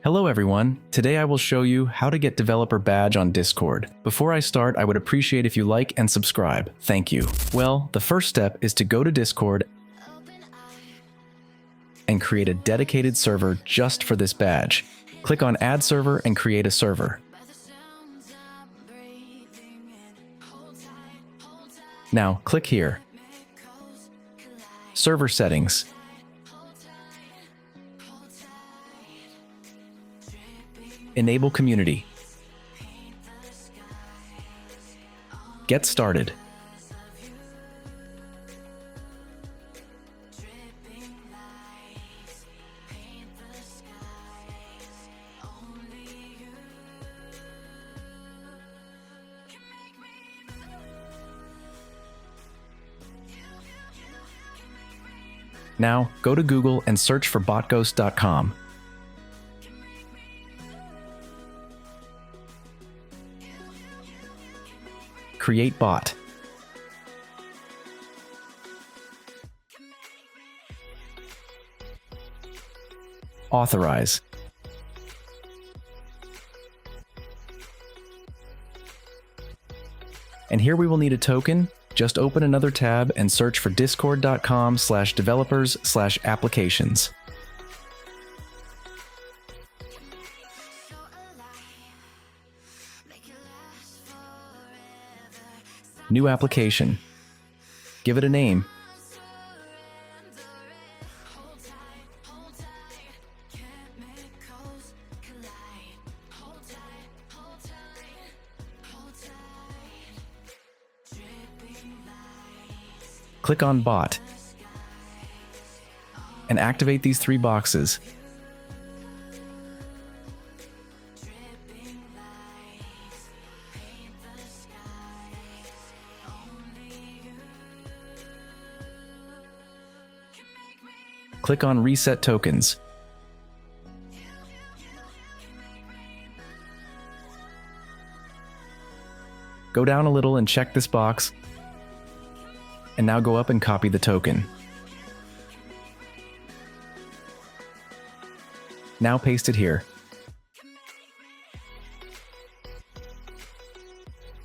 Hello everyone, today I will show you how to get developer badge on Discord. Before I start, I would appreciate if you like and subscribe. Thank you. Well, the first step is to go to Discord and create a dedicated server just for this badge. Click on Add Server and create a server. Now, click here. Server Settings. Enable Community. Get started. Now, go to Google and search for botghost.com. Create bot. Authorize. And here we will need a token. Just open another tab and search for discord.com/developers/applications. New application. Give it a name. Click on Bot and activate these 3 boxes. Click on Reset Tokens. Go down a little and check this box, and now go up and copy the token. Now paste it here.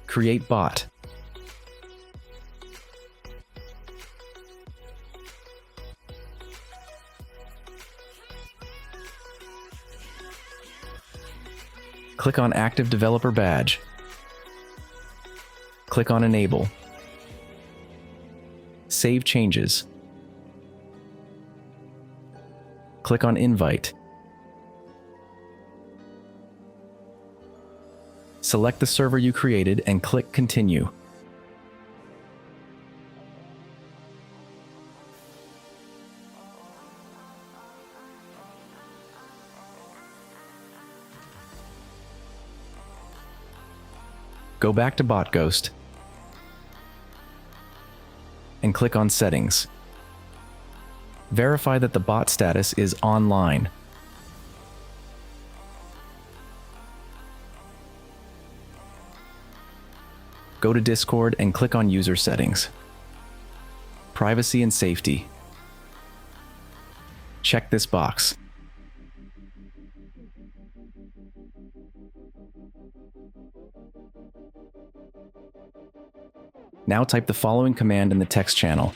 Create bot. Click on Active Developer Badge. Click on Enable. Save changes. Click on Invite. Select the server you created and click Continue. Go back to BotGhost and click on Settings. Verify that the bot status is online. Go to Discord and click on User Settings. Privacy and Safety. Check this box. Now type the following command in the text channel.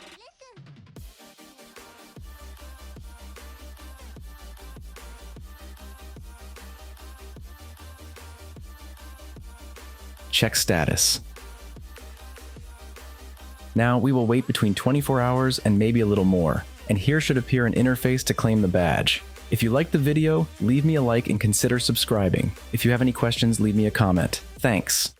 Check status. Now we will wait between 24 hours and maybe a little more, and here should appear an interface to claim the badge. If you liked the video, leave me a like and consider subscribing. If you have any questions, leave me a comment. Thanks.